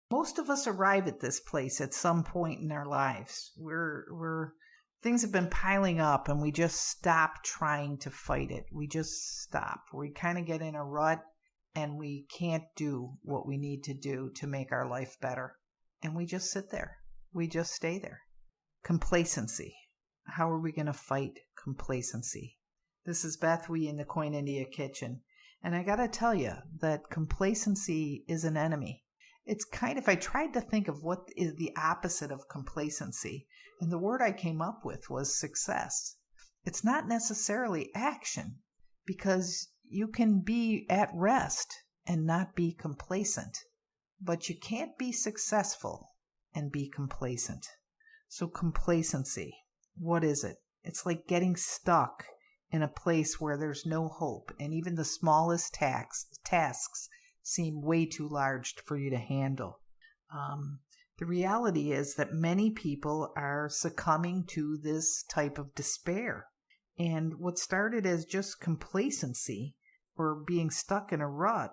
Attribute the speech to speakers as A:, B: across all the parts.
A: Most of us arrive at this place at some point in our lives. Things have been piling up and we just stop trying to fight it. We just stop. We kind of get in a rut and we can't do what we need to do to make our life better. And we just sit there. We just stay there. Complacency. How are we going to fight complacency? This is BethWe in the Coin India kitchen. And I got to tell you that complacency is an enemy. It's kind of, I tried to think of what is the opposite of complacency, and the word I came up with was success. It's not necessarily action, because you can be at rest and not be complacent, but you can't be successful and be complacent. So complacency, what is it? It's like getting stuck in a place where there's no hope, and even the smallest tasks seem way too large for you to handle. The reality is that many people are succumbing to this type of despair. And what started as just complacency or being stuck in a rut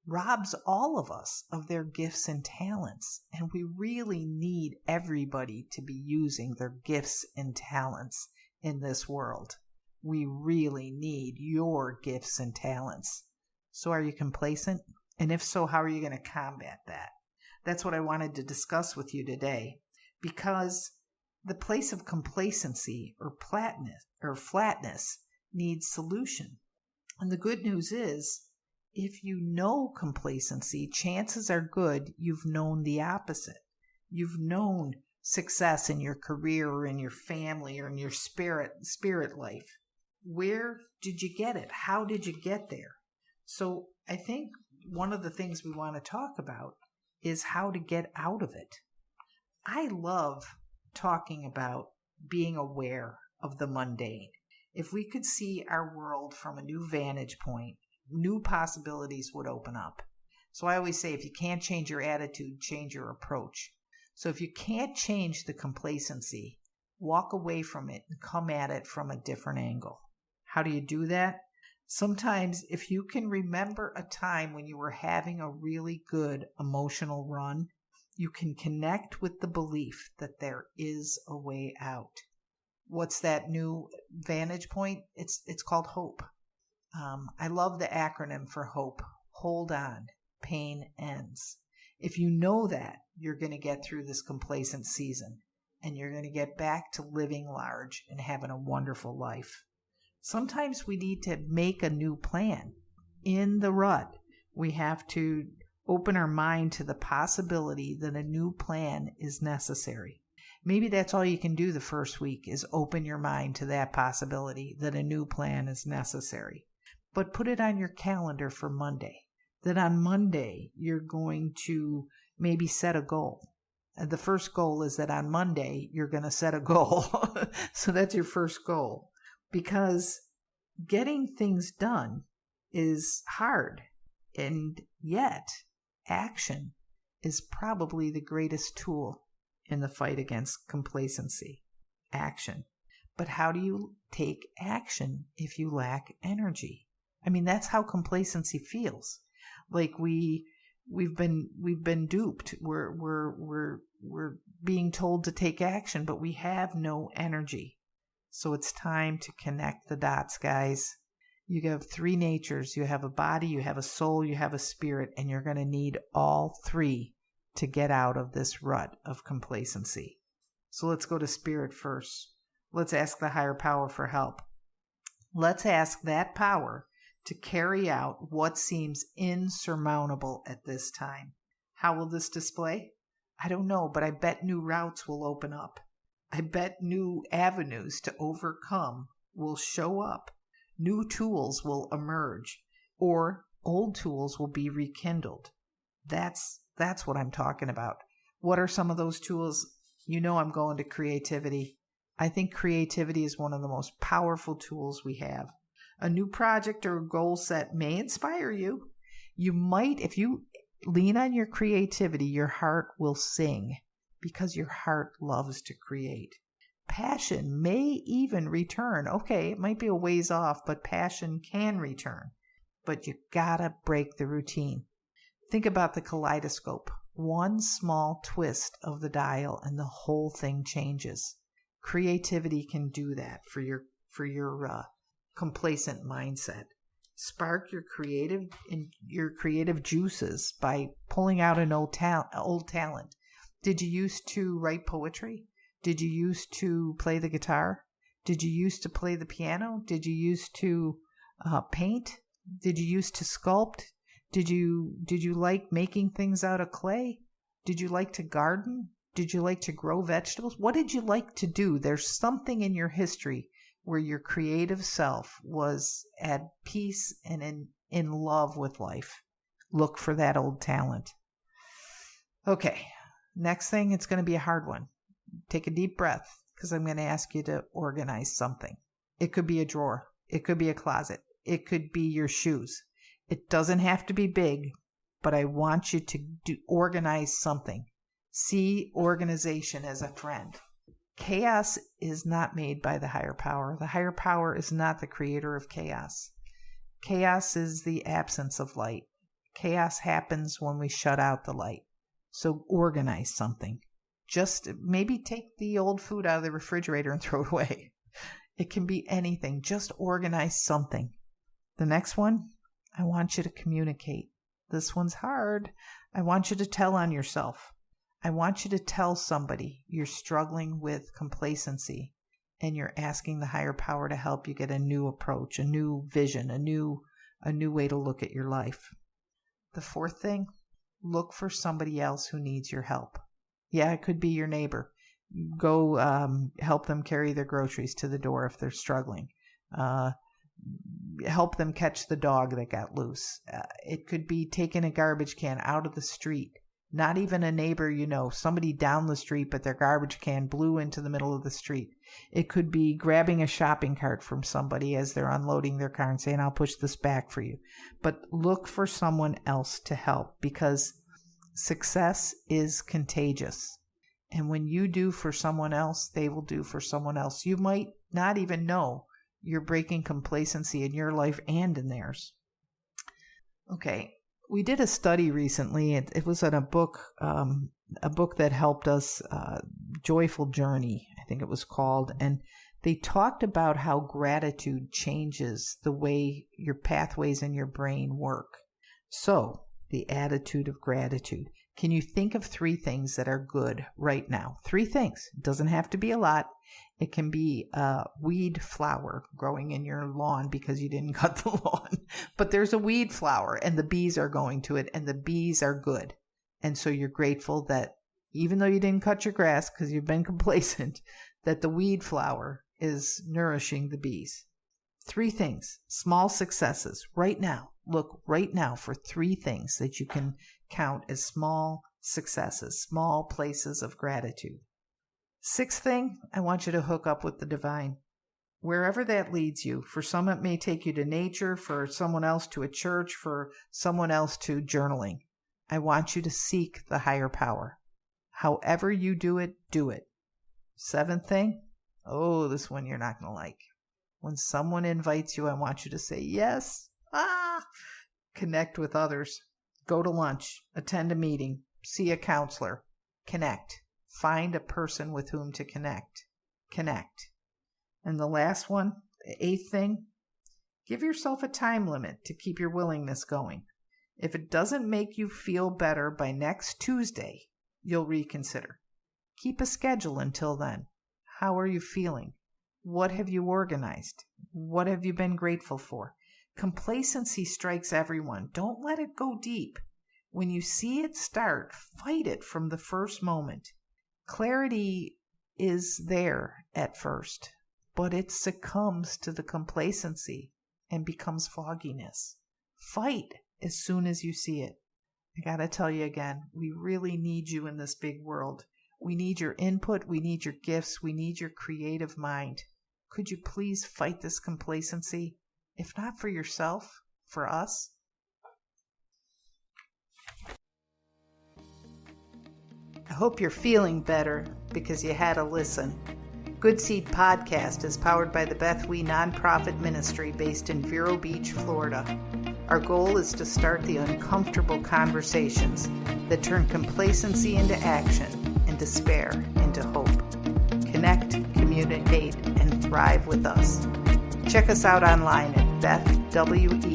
A: robs all of us of their gifts and talents. And we really need everybody to be using their gifts and talents in this world. We really need your gifts and talents. So are you complacent? And if so, how are you going to combat that? That's what I wanted to discuss with you today, because the place of complacency or flatness needs solution. And the good news is, if you know complacency, chances are good you've known the opposite. You've known success in your career or in your family or in your spirit life. Where did you get it? How did you get there? So I think one of the things we want to talk about is how to get out of it. I love talking about being aware of the mundane. If we could see our world from a new vantage point, new possibilities would open up. So I always say, if you can't change your attitude, change your approach. So if you can't change the complacency, walk away from it and come at it from a different angle. How do you do that? Sometimes if you can remember a time when you were having a really good emotional run, you can connect with the belief that there is a way out. What's that new vantage point? It's called hope. I love the acronym for HOPE. Hold on. Pain ends. If you know that, you're going to get through this complacent season and you're going to get back to living large and having a wonderful life. Sometimes we need to make a new plan. In the rut, we have to open our mind to the possibility that a new plan is necessary. Maybe that's all you can do the first week, is open your mind to that possibility that a new plan is necessary. But put it on your calendar for Monday, that on Monday you're going to maybe set a goal. And the first goal is that on Monday you're going to set a goal. So that's your first goal. Because getting things done is hard, and yet action is probably the greatest tool in the fight against complacency. Action. But how do you take action if you lack energy? I mean, that's how complacency feels. Like we've been duped. We're being told to take action, but we have no energy. So it's time to connect the dots, guys. You have three natures. You have a body, you have a soul, you have a spirit, and you're going to need all three to get out of this rut of complacency. So let's go to spirit first. Let's ask the higher power for help. Let's ask that power to carry out what seems insurmountable at this time. How will this display? I don't know, but I bet new routes will open up. I bet new avenues to overcome will show up. New tools will emerge, or old tools will be rekindled. That's what I'm talking about. What are some of those tools? You know I'm going to creativity. I think creativity is one of the most powerful tools we have. A new project or goal set may inspire you. You might, if you lean on your creativity, your heart will sing, because your heart loves to create. Passion may even return. Okay, it might be a ways off, but passion can return. But you gotta break the routine. Think about the kaleidoscope. One small twist of the dial and the whole thing changes. Creativity can do that for your complacent mindset. Spark your creative juices by pulling out an old talent. Did you used to write poetry? Did you used to play the guitar? Did you used to play the piano? Did you used to paint? Did you used to sculpt? Did you like making things out of clay? Did you like to garden? Did you like to grow vegetables? What did you like to do? There's something in your history where your creative self was at peace and in love with life. Look for that old talent. Okay, next thing, it's going to be a hard one. Take a deep breath, because I'm going to ask you to organize something. It could be a drawer. It could be a closet. It could be your shoes. It doesn't have to be big, but I want you to organize something. See organization as a friend. Chaos is not made by the higher power. The higher power is not the creator of chaos. Chaos is the absence of light. Chaos happens when we shut out the light. So organize something. Just maybe take the old food out of the refrigerator and throw it away. It can be anything. Just organize something. The next one, I want you to communicate. This one's hard. I want you to tell on yourself. I want you to tell somebody you're struggling with complacency and you're asking the higher power to help you get a new approach, a new vision, a new way to look at your life. The fourth thing, look for somebody else who needs your help. Yeah, it could be your neighbor. Go help them carry their groceries to the door if they're struggling. Help them catch the dog that got loose. It could be taking a garbage can out of the street. Not even a neighbor you know, somebody down the street, but their garbage can blew into the middle of the street. It could be grabbing a shopping cart from somebody as they're unloading their car and saying, I'll push this back for you. But look for someone else to help, because success is contagious. And when you do for someone else, they will do for someone else. You might not even know you're breaking complacency in your life and in theirs. Okay, we did a study recently. It was in a book that helped us, Joyful Journey, I think it was called. And they talked about how gratitude changes the way your pathways in your brain work. So, the attitude of gratitude. Can you think of 3 things that are good right now? 3 things. It doesn't have to be a lot. It can be a weed flower growing in your lawn because you didn't cut the lawn. But there's a weed flower and the bees are going to it and the bees are good. And so you're grateful that even though you didn't cut your grass because you've been complacent, that the weed flower is nourishing the bees. 3 things, small successes right now. Look right now for 3 things that you can count as small successes, small places of gratitude. 6th thing, I want you to hook up with the divine. Wherever that leads you. For some, it may take you to nature, for someone else to a church, for someone else to journaling. I want you to seek the higher power. However you do it, do it. 7th thing, this one you're not going to like. When someone invites you, I want you to say yes. Connect with others. Go to lunch. Attend a meeting. See a counselor. Connect. Find a person with whom to connect. Connect. And the last one, the 8th thing, give yourself a time limit to keep your willingness going. If it doesn't make you feel better by next Tuesday, you'll reconsider. Keep a schedule until then. How are you feeling? What have you organized? What have you been grateful for? Complacency strikes everyone. Don't let it go deep. When you see it start, fight it from the first moment. Clarity is there at first, but it succumbs to the complacency and becomes fogginess. Fight as soon as you see it. I gotta tell you again, we really need you in this big world. We need your input, we need your gifts, we need your creative mind. Could you please fight this complacency? If not for yourself, for us? I hope you're feeling better because you had a listen. Good Seed Podcast is powered by the BethWe nonprofit ministry based in Vero Beach, Florida. Our goal is to start the uncomfortable conversations that turn complacency into action and despair into hope. Connect, communicate, and thrive with us. Check us out online at BethWe.com.